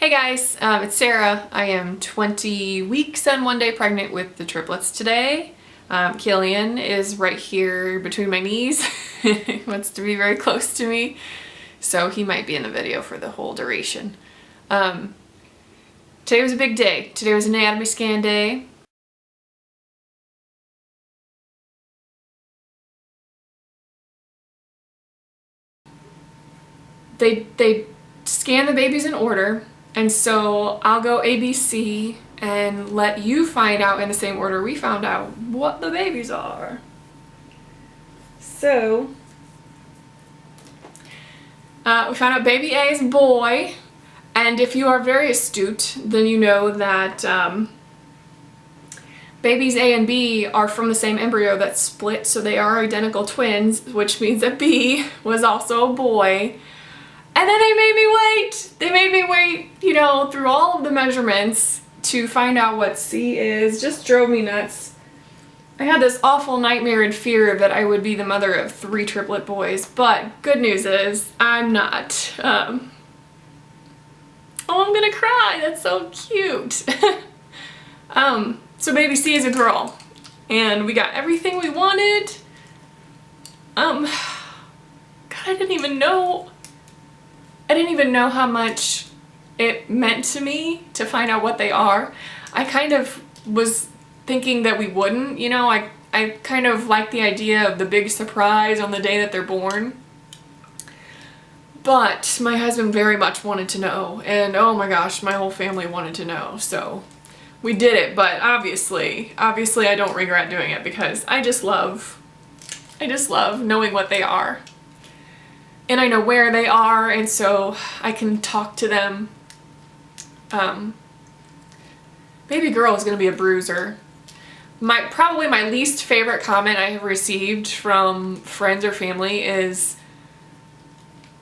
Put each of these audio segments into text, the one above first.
Hey guys, it's Sarah. I am 20 weeks and 1 day pregnant with the triplets today. Killian is right here between my knees. He wants to be very close to me, so he might be in the video for the whole duration. Today was a big day. Today was anatomy scan day. They scan the babies in order, and so I'll go A, B, C and let you find out in the same order we found out what the babies are. So we found out baby A is a boy, and if you are very astute, then you know that babies A and B are from the same embryo that split, so they are identical twins, which means that B was also a boy. And then they made me wait! They made me wait, you know, through all of the measurements to find out what C is. Just drove me nuts. I had this awful nightmare and fear that I would be the mother of 3 triplet boys, but good news is I'm not. Oh, I'm gonna cry. That's so cute. So baby C is a girl, and we got everything we wanted. God, I didn't even know how much it meant to me to find out what they are. I kind of was thinking that we wouldn't, you know, I kind of like the idea of the big surprise on the day that they're born. But my husband very much wanted to know, and oh my gosh, my whole family wanted to know, so we did it. But obviously I don't regret doing it because I just love knowing what they are. And I know where they are, and so I can talk to them. Baby girl is gonna be a bruiser. Probably my least favorite comment I have received from friends or family is,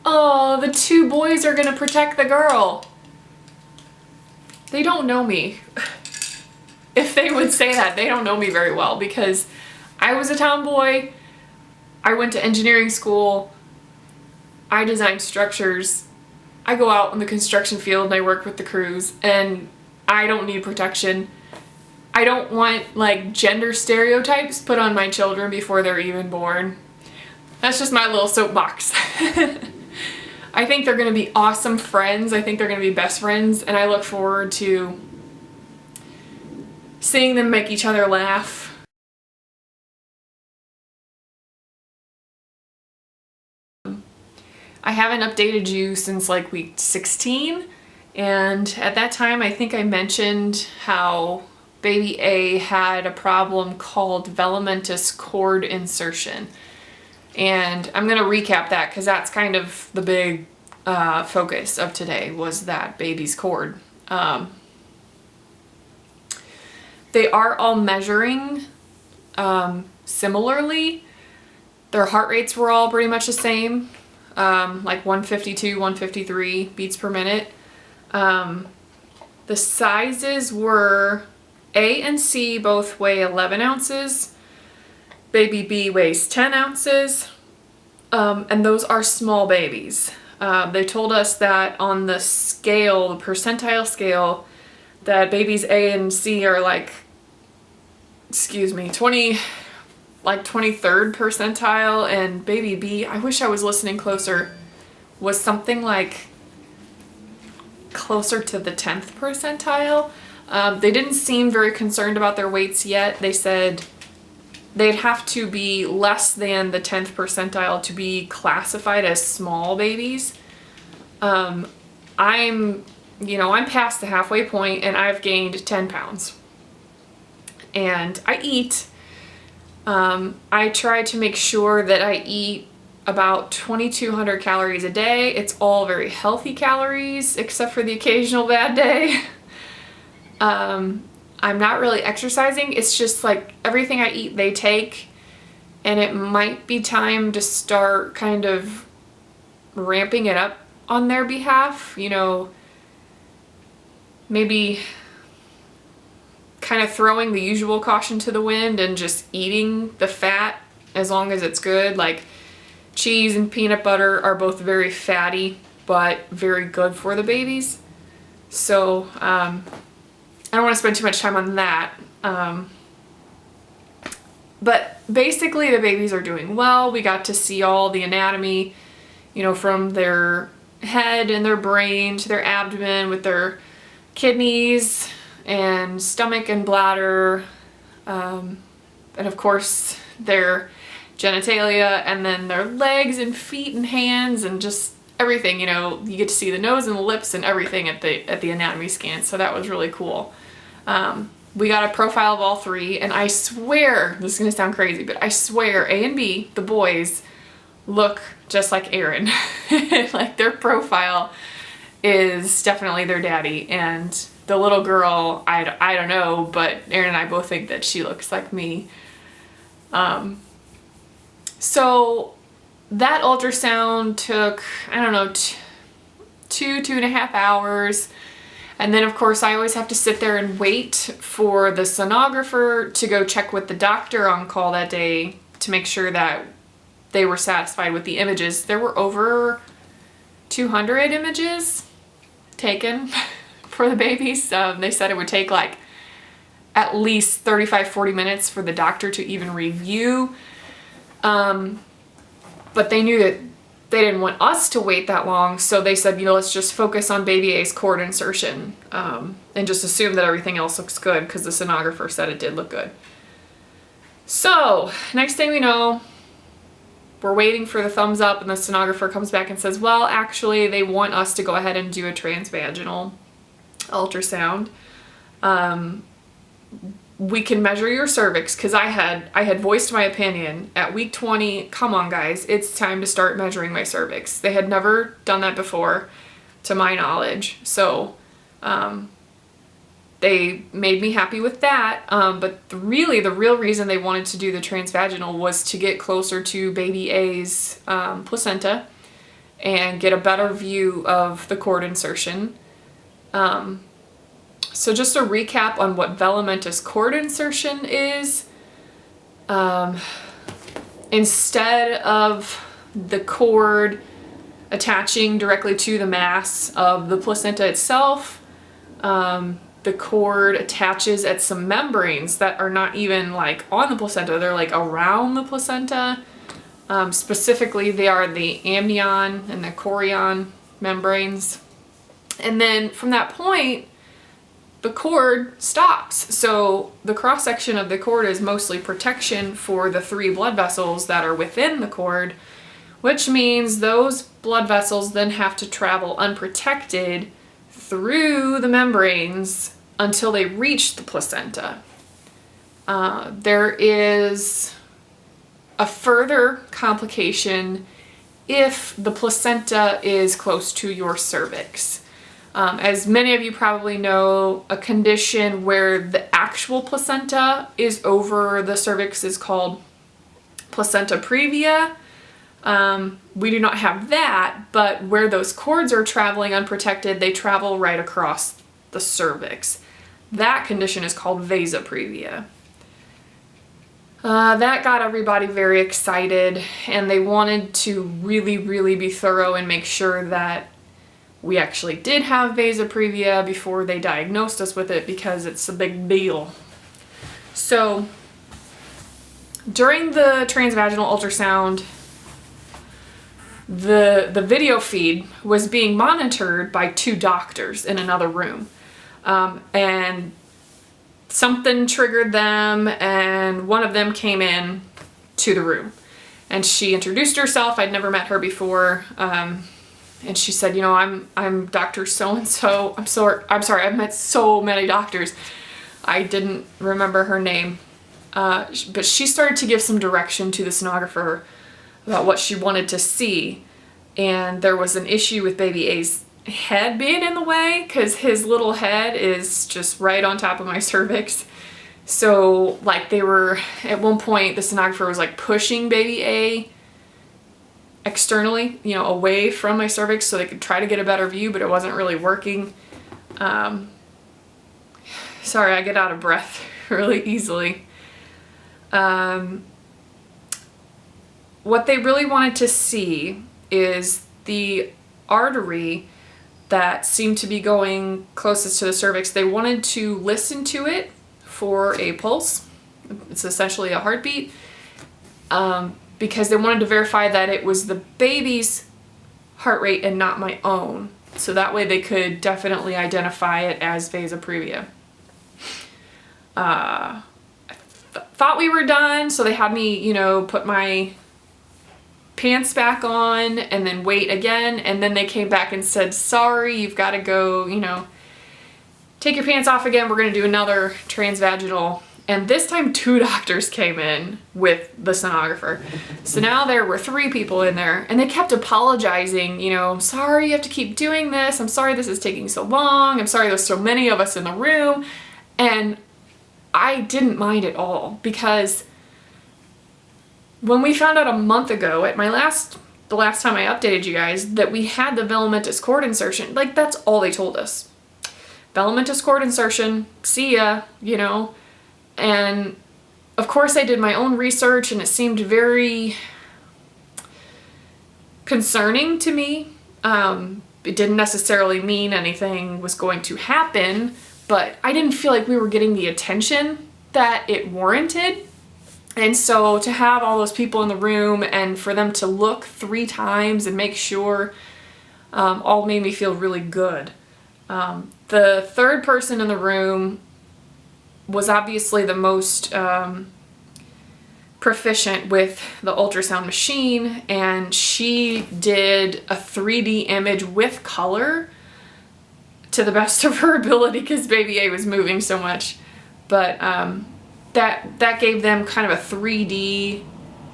"Oh, the 2 boys are gonna protect the girl." They don't know me. If they would say that, they don't know me very well, because I was a tomboy. I went to engineering school. I design structures. I go out in the construction field and I work with the crews, and I don't need protection. I don't want like gender stereotypes put on my children before they're even born. That's just my little soapbox. I think they're gonna be awesome friends. I think they're gonna be best friends, and I look forward to seeing them make each other laugh. I haven't updated you since like week 16, and at that time I think I mentioned how baby A had a problem called velamentous cord insertion, and I'm gonna recap that because that's kind of the big focus of today, was that baby's cord. They are all measuring similarly. Their heart rates were all pretty much the same. Like 152, 153 beats per minute. The sizes were A and C both weigh 11 ounces. Baby B weighs 10 ounces. And those are small babies. They told us that on the scale, the percentile scale, that babies A and C are like, 23rd percentile, and baby B, I wish I was listening closer, was something like closer to the 10th percentile. They didn't seem very concerned about their weights yet. They said they'd have to be less than the 10th percentile to be classified as small babies. I'm past the halfway point, and I've gained 10 pounds. And I eat. I try to make sure that I eat about 2,200 calories a day. It's all very healthy calories, except for the occasional bad day. I'm not really exercising. It's just like everything I eat, they take, and it might be time to start kind of ramping it up on their behalf. You know, maybe kind of throwing the usual caution to the wind and just eating the fat as long as it's good. Like cheese and peanut butter are both very fatty, but very good for the babies. So I don't want to spend too much time on that. But basically the babies are doing well. We got to see all the anatomy, you know, from their head and their brain to their abdomen with their kidneys and stomach and bladder, and of course their genitalia, and then their legs and feet and hands and just everything. You know, you get to see the nose and the lips and everything at the anatomy scan, so that was really cool. We got a profile of all three, and I swear, this is gonna sound crazy, but I swear A and B, the boys, look just like Aaron. Like their profile is definitely their daddy, and the little girl, I don't know, but Aaron and I both think that she looks like me. So that ultrasound took, I don't know, 2.5 hours. And then of course I always have to sit there and wait for the sonographer to go check with the doctor on call that day to make sure that they were satisfied with the images. There were over 200 images taken for the babies. They said it would take like at least 35-40 minutes for the doctor to even review. But they knew that they didn't want us to wait that long, so they said, you know, let's just focus on baby A's cord insertion, and just assume that everything else looks good because the sonographer said it did look good. So next thing we know, we're waiting for the thumbs up, and the sonographer comes back and says, well, actually they want us to go ahead and do a transvaginal ultrasound. We can measure your cervix, because I had voiced my opinion at week 20, come on guys, it's time to start measuring my cervix. They had never done that before, to my knowledge, so they made me happy with that, but really the real reason they wanted to do the transvaginal was to get closer to baby A's placenta and get a better view of the cord insertion. So just a recap on what velamentous cord insertion is. Instead of the cord attaching directly to the mass of the placenta itself, the cord attaches at some membranes that are not even like on the placenta, they're like around the placenta. Specifically, they are the amnion and the chorion membranes. And then from that point, the cord stops. So the cross section of the cord is mostly protection for the 3 blood vessels that are within the cord, which means those blood vessels then have to travel unprotected through the membranes until they reach the placenta. There is a further complication if the placenta is close to your cervix. As many of you probably know, a condition where the actual placenta is over the cervix is called Vasa Praevia. We do not have that, but where those cords are traveling unprotected, they travel right across the cervix. That condition is called Vasa Praevia. That got everybody very excited, and they wanted to really, really be thorough and make sure that we actually did have Vasa Praevia before they diagnosed us with it, because it's a big deal. So during the transvaginal ultrasound, the video feed was being monitored by 2 doctors in another room. And something triggered them, and one of them came in to the room. And she introduced herself. I'd never met her before. And she said, you know, I'm Dr. So-and-so. I'm sorry, I've met so many doctors. I didn't remember her name. But she started to give some direction to the sonographer about what she wanted to see. And there was an issue with baby A's head being in the way, because his little head is just right on top of my cervix. So like they were, at one point the sonographer was like pushing baby A externally, you know, away from my cervix so they could try to get a better view, but it wasn't really working. Sorry, I get out of breath really easily. What they really wanted to see is the artery that seemed to be going closest to the cervix. They wanted to listen to it for a pulse. It's essentially a heartbeat, because they wanted to verify that it was the baby's heart rate and not my own. So that way they could definitely identify it as Vasa Praevia. Thought we were done, so they had me, you know, put my pants back on and then wait again, and then they came back and said, sorry, you've got to go, you know, take your pants off again, we're going to do another transvaginal. And this time 2 doctors came in with the sonographer. So now there were 3 people in there, and they kept apologizing, you know, I'm sorry you have to keep doing this, I'm sorry this is taking so long, I'm sorry there's so many of us in the room. And I didn't mind at all, because when we found out a month ago at the last time I updated you guys that we had the velamentous cord insertion, like that's all they told us. Velamentous cord insertion, see ya, you know. And of course I did my own research, and it seemed very concerning to me. It didn't necessarily mean anything was going to happen, but I didn't feel like we were getting the attention that it warranted. And so to have all those people in the room and for them to look 3 times and make sure, all made me feel really good. The third person in the room was obviously the most proficient with the ultrasound machine, and she did a 3D image with color to the best of her ability because baby A was moving so much. But that gave them kind of a 3D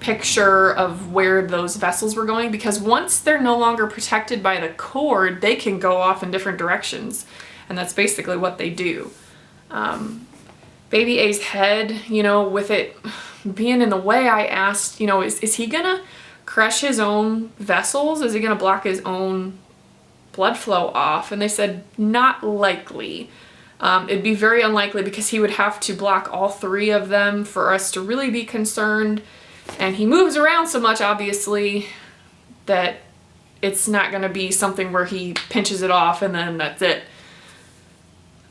picture of where those vessels were going, because once they're no longer protected by the cord, they can go off in different directions, and that's basically what they do. Baby A's head, you know, with it being in the way, I asked, you know, is he gonna crush his own vessels? Is he gonna block his own blood flow off? And they said not likely. It'd be very unlikely, because he would have to block all 3 of them for us to really be concerned. And he moves around so much, obviously, that it's not going to be something where he pinches it off and then that's it.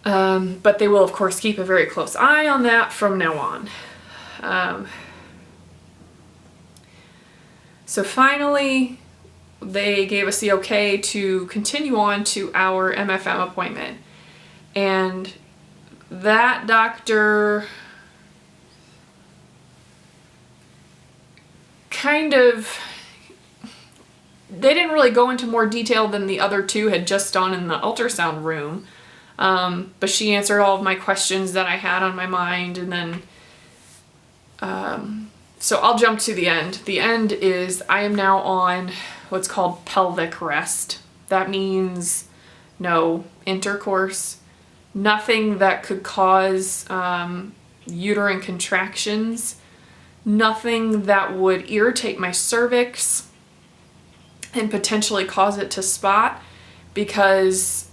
But they will, of course, keep a very close eye on that from now on. So finally, they gave us the okay to continue on to our MFM appointment. And that doctor kind of, they didn't really go into more detail than the other 2 had just done in the ultrasound room. But she answered all of my questions that I had on my mind, and then, so I'll jump to the end. The end is I am now on what's called Pelvic Rest. That means no intercourse, nothing that could cause uterine contractions, nothing that would irritate my cervix and potentially cause it to spot, because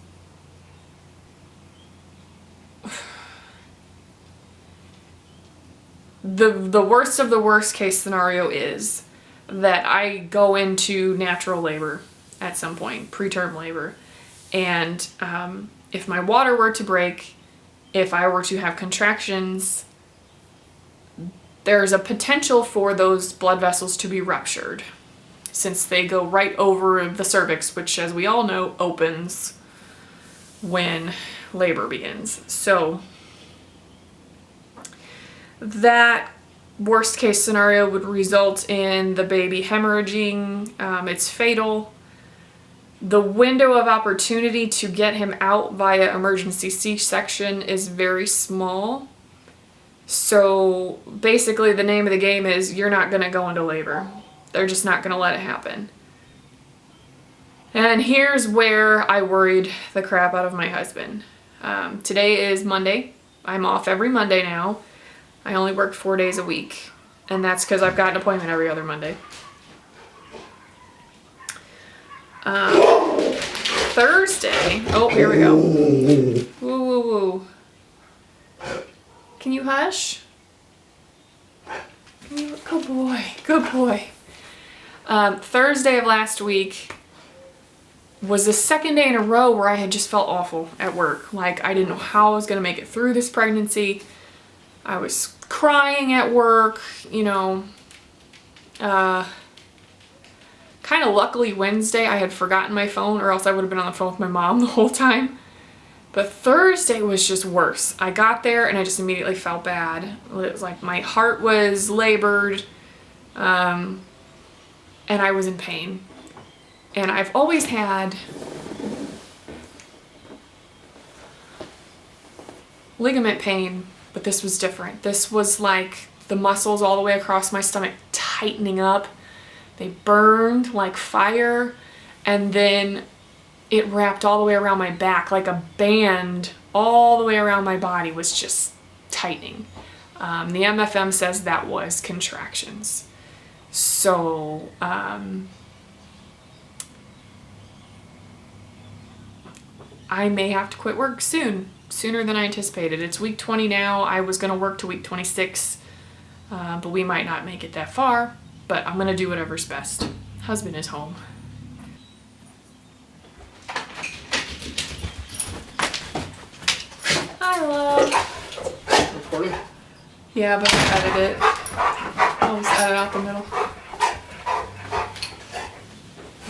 the worst of the worst case scenario is that I go into natural labor at some point, preterm labor, and if my water were to break, if I were to have contractions, there's a potential for those blood vessels to be ruptured, since they go right over the cervix, which, as we all know, opens when labor begins. So that worst case scenario would result in the baby hemorrhaging. It's fatal. The window of opportunity to get him out via emergency C-section is very small. So basically the name of the game is you're not going to go into labor. They're just not going to let it happen. And here's where I worried the crap out of my husband. Today is Monday. I'm off every Monday now. I only work 4 days a week. And that's because I've got an appointment every other Monday. Thursday. Oh, here we go. Woo, woo, woo. Can you hush? Good boy. Good boy. Thursday of last week, was the second day in a row where I had just felt awful at work. Like I didn't know how I was gonna make it through this pregnancy. I was crying at work, you know. Kind of luckily Wednesday I had forgotten my phone, or else I would have been on the phone with my mom the whole time. But Thursday was just worse. I got there and I just immediately felt bad. It was like my heart was labored, and I was in pain. And I've always had ligament pain, but this was different. This was like the muscles all the way across my stomach tightening up. They burned like fire, and then it wrapped all the way around my back like a band. All the way around my body was just tightening. The MFM says that was contractions. So I may have to quit work soon, sooner than I anticipated. It's week 20 now. I was gonna work to week 26, but we might not make it that far, but I'm gonna do whatever's best. Husband is home. Hi, love. Recording? Yeah, but I'll edit it. I'll just edit out the middle.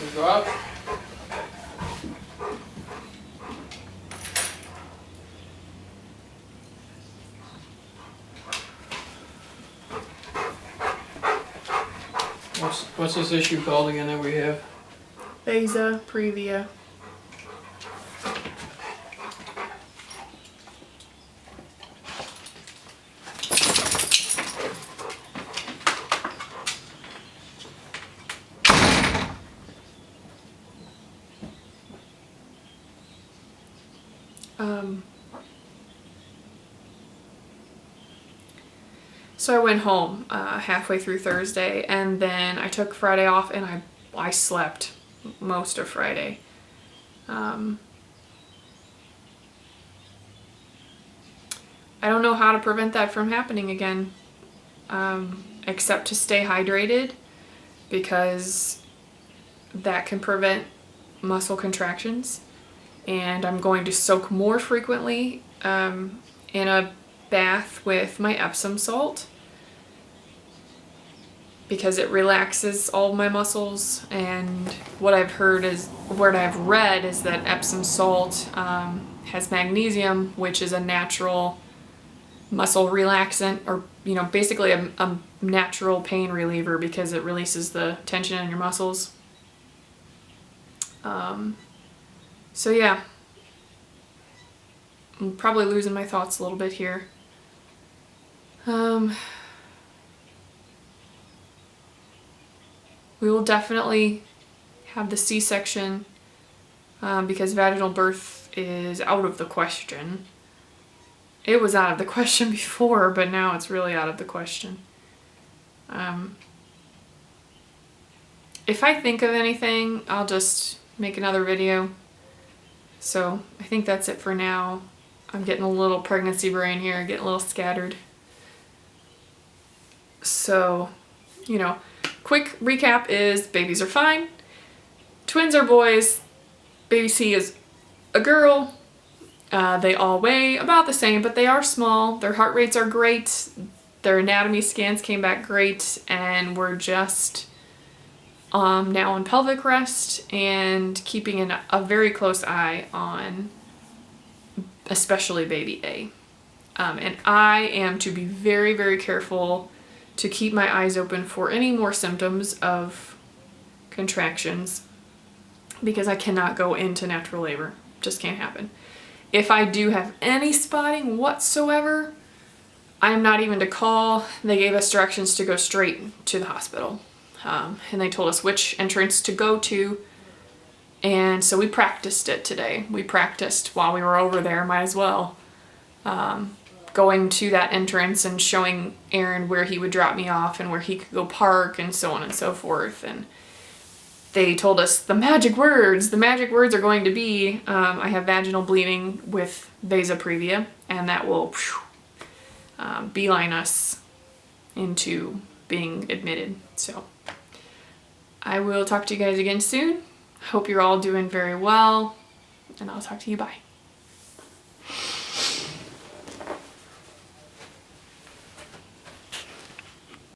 You go out? What's this issue called again that we have? Vasa Praevia. So I went home halfway through Thursday, and then I took Friday off, and I slept most of Friday. I don't know how to prevent that from happening again, except to stay hydrated, because that can prevent muscle contractions. And I'm going to soak more frequently in a bath with my Epsom salt, because it relaxes all my muscles. And what I've read is that Epsom salt has magnesium, which is a natural muscle relaxant, or basically a natural pain reliever, because it releases the tension in your muscles. So yeah, I'm probably losing my thoughts a little bit here. We will definitely have the C-section, because vaginal birth is out of the question. It was out of the question before, but now it's really out of the question. If I think of anything, I'll just make another video. So I think that's it for now. I'm getting a little pregnancy brain here, getting a little scattered. So, quick recap is babies are fine. Twins are boys. Baby C is a girl. They all weigh about the same, but they are small. Their heart rates are great. Their anatomy scans came back great, and we're just now on pelvic rest and keeping a very close eye on especially baby A. And I am to be very, very careful to keep my eyes open for any more symptoms of contractions, because I cannot go into natural labor. Just can't happen. If I do have any spotting whatsoever, I'm not even to call. They gave us directions to go straight to the hospital. And they told us which entrance to go to. And so we practiced it today. We practiced while we were over there, might as well. Going to that entrance and showing Aaron where he would drop me off and where he could go park and so on and so forth. And they told us the magic words. The magic words are going to be, I have vaginal bleeding with Vasa Praevia, and that will beeline us into being admitted. So I will talk to you guys again soon. Hope you're all doing very well, and I'll talk to you. Bye.